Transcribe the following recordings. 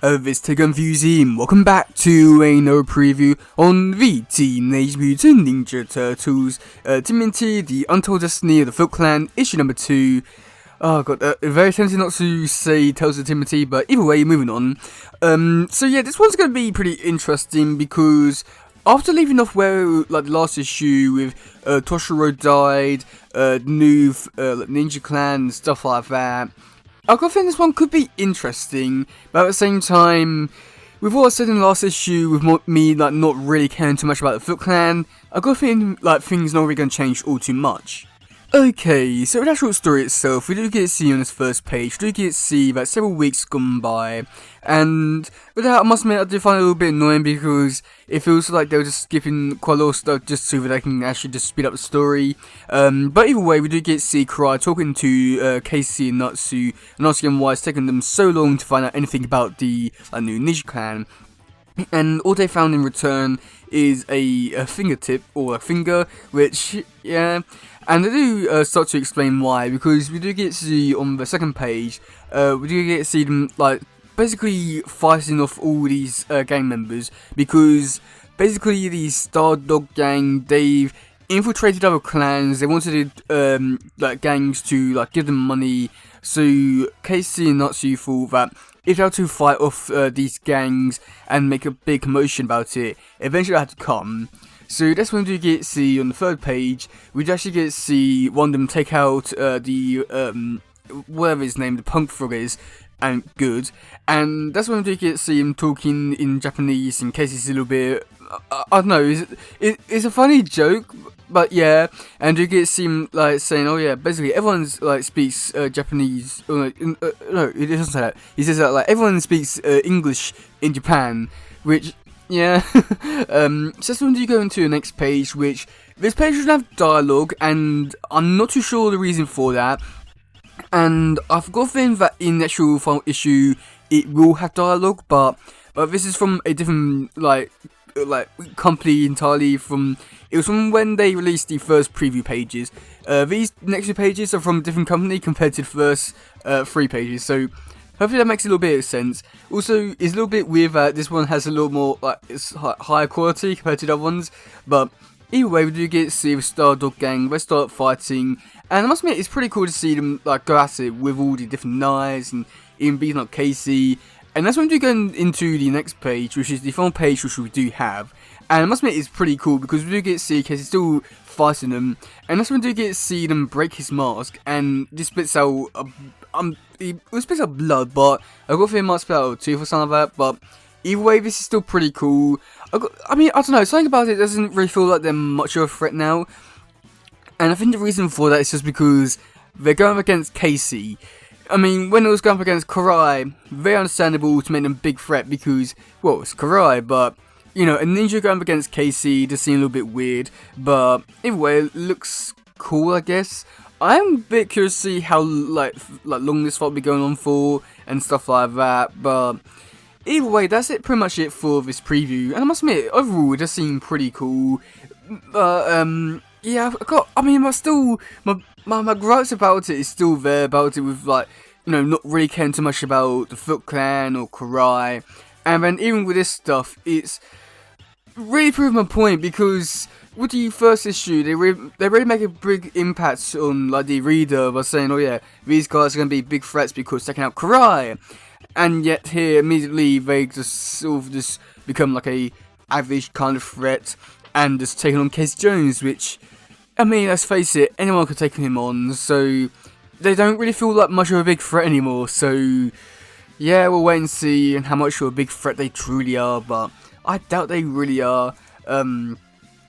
This teddygaming museum. Welcome back to another preview on the Teenage Mutant Ninja Turtles TMNT, The Untold Destiny of the Foot Clan, issue number 2. Oh god, very tempting not to say Tales of Timothy, but either way, moving on. So yeah, this one's going to be pretty interesting because after leaving off where, like, the last issue with Toshiro died, new Ninja Clan, stuff like that, I think this one could be interesting, but at the same time, with what I said in the last issue, with me like not really caring too much about the Foot Clan, I got a feeling like things not really going to change all too much. Okay, so the actual story itself, we do get to see on this first page, we do get to see that several weeks gone by, and with that, I must admit, I do find it a little bit annoying because it feels like they were just skipping quite a lot of stuff just so that they can actually just speed up the story. But either way, we do get to see Karai talking to Casey and Natsu, and asking why it's taken them so long to find out anything about the new Ninja Clan. And all they found in return is a fingertip, or a finger, which, yeah, and they do start to explain why, because we do get to see on the second page, we do get to see them, like, basically fighting off all these gang members, because basically the Stardog gang, they've infiltrated other clans. They wanted like gangs to like give them money, so Casey and Natsu thought that if they had to fight off these gangs and make a big commotion about it, eventually it had to come. So that's when we get to see on the third page, we actually get to see one of them take out the whatever his name, the punk frog is, and good. And that's when we get to see him talking in Japanese in case it's a little bit, I don't know, it's a funny joke, but yeah. And you get to see him like saying, oh yeah, basically everyone's like speaks Japanese, no, it doesn't say that. He says that like everyone speaks English in Japan, which, yeah. So that's when you go into the next page, which this page doesn't have dialogue, and I'm not too sure the reason for that. And I've got a feeling that in the actual final issue it will have dialogue, but this is from a different like company entirely. It was from when they released the first preview pages. These next few pages are from a different company compared to the first 3 pages, so hopefully that makes a little bit of sense. Also, it's a little bit weird that this one has a little more like it's higher quality compared to the other ones, but either way, we do get to see the Stardog gang. They start fighting, and I must admit, it's pretty cool to see them like go at it with all the different knives and even beating up Casey. And that's when we go into the next page, which is the final page, which we do have. And I must admit, it's pretty cool because we do get to see Casey still fighting them, and that's when we do get to see them break his mask, and this spits out it spits out blood, but I got a feeling it might spit out a tooth or something like that. But either way, this is still pretty cool. I mean, I don't know, something about it doesn't really feel like they're much of a threat now. And I think the reason for that is just because they're going up against Casey. I mean, when it was going up against Karai, very understandable to make them a big threat because, well, it's Karai, but, you know, a ninja going up against Casey does seem a little bit weird. But either way, it looks cool, I guess. I'm a bit curious to see how, like long this fight will be going on for and stuff like that, but either way, that's pretty much it for this preview, and I must admit, overall, it does seem pretty cool. Yeah, my gripes about it is still there, about it with, like, you know, not really caring too much about the Foot Clan or Karai, and then even with this stuff, it's really proved my point, because with the first issue, they really make a big impact on, like, the reader by saying, oh yeah, these guys are going to be big threats because taking out Karai. And yet here, immediately, they just sort of just become like a average kind of threat, and just taking on Casey Jones, which, I mean, let's face it, anyone could take him on, so they don't really feel like much of a big threat anymore. So yeah, we'll wait and see how much of a big threat they truly are, but I doubt they really are.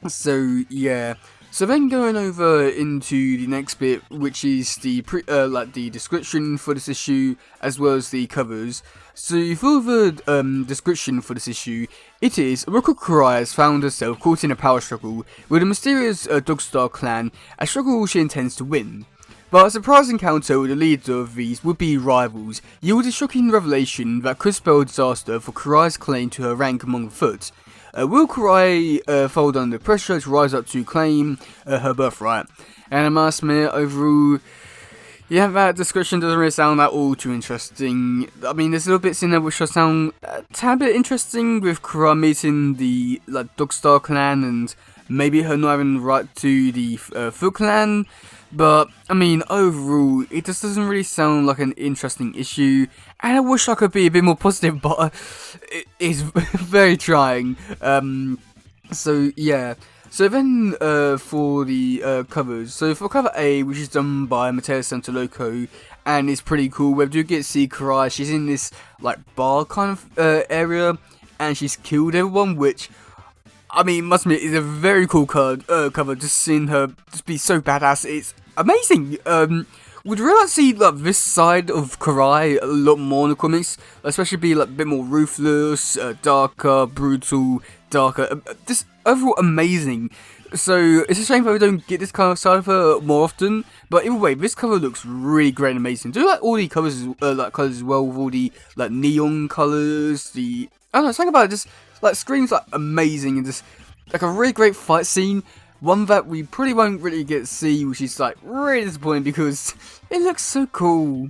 So yeah. So then going over into the next bit, which is the the description for this issue, as well as the covers. So for the description for this issue, it is Roko Karai has found herself caught in a power struggle with a mysterious Dogstar clan, a struggle she intends to win. But a surprise encounter with the leader of these would-be rivals yields a shocking revelation that could spell disaster for Karai's claim to her rank among the Foot. Will Karai fold under pressure to rise up to claim her birthright? And I must admit, overall, Yeah, that description doesn't really sound at all too interesting. I mean, there's little bits in there which sound a tad bit interesting, with Kara meeting the Dogstar clan and maybe her not having the right to the Foot clan. But I mean, overall, it just doesn't really sound like an interesting issue, and I wish I could be a bit more positive, but it is very trying. So yeah. So then, for the covers, so for cover A, which is done by Matteo Santoloco, and it's pretty cool. We do get to see Karai. She's in this like bar kind of area, and she's killed everyone, which, I mean, must admit, is a very cool cover. Just seeing her just be so badass, it's amazing. Would really like to see like this side of Karai a lot more in the comics, especially be like a bit more ruthless, darker, brutal, darker, just overall amazing. So it's a shame that we don't get this kind of side of her more often. But either way, this cover looks really great and amazing. Do you like all the covers, colors as well, with all the like neon colors? I don't know, something about it just like screams like amazing, and just like a really great fight scene. One that we probably won't really get to see, which is like really disappointing because it looks so cool.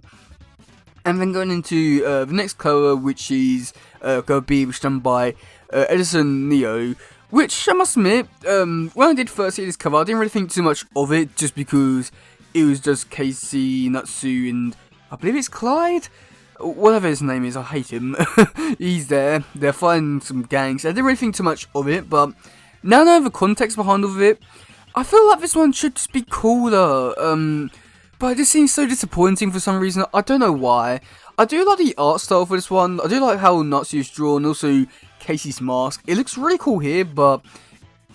And then going into the next cover, which is going to be done by Edison Neo, which I must admit, when I did first see this cover, I didn't really think too much of it, just because it was just Casey, Natsu, and I believe it's Clyde? Whatever his name is, I hate him. He's there, they're fighting some gangs. I didn't really think too much of it, but now that I have the context behind all of it, I feel like this one should just be cooler. But it just seems so disappointing for some reason. I don't know why. I do like the art style for this one. I do like how Natsu is drawn, also Casey's mask. It looks really cool here, but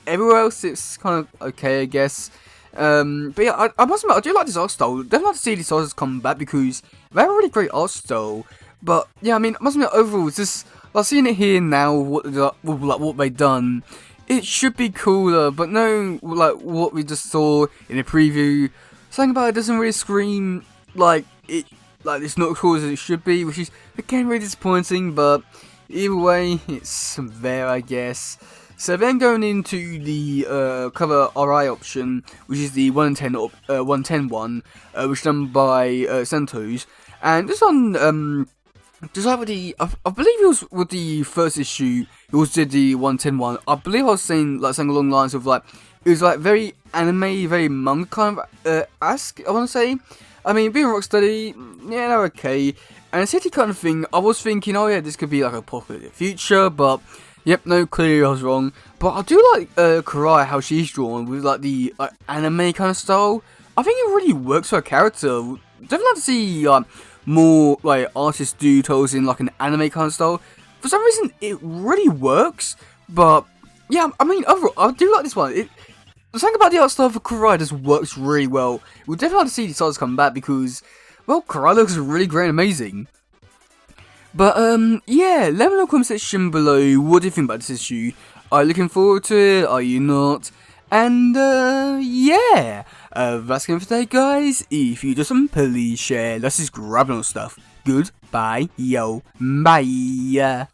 everywhere else it's kind of okay, I guess. But yeah, I must admit, I do like this art style. Definitely like to see these artists come back because they have a really great art style. But yeah, I mean, I must admit, overall, it's just like seeing it here now, what they've done. It should be cooler, but no, like what we just saw in the preview, something about it doesn't really scream like it's not as cool as it should be, which is again really disappointing. But either way, it's there, I guess. So then going into the cover RI option, which is the 110 one, which is done by Santos, and this one just like with the, I believe it was with the first issue, it was did the 110 one. I believe I was saying something along the lines of like, it was like very anime, very manga kind of esque, I want to say. I mean, being Rocksteady, yeah, they're okay. And a city kind of thing, I was thinking, oh yeah, this could be like a popular future, but yep, no, clearly I was wrong. But I do like Karai, how she's drawn with like the anime kind of style. I think it really works for her character. Definitely like to see more like artist details in like an anime kind of style. For some reason, it really works. But yeah, I mean, overall, I do like this one. The thing about the art style for Karai just works really well. We'll definitely have to see these artists come back because, well, Karai looks really great and amazing. But yeah, let me know in the comment section below, what do you think about this issue? Are you looking forward to it? Are you not? And yeah, that's it for today, guys. If you do something, please share. Let's just grab on stuff. Goodbye, yo, bye.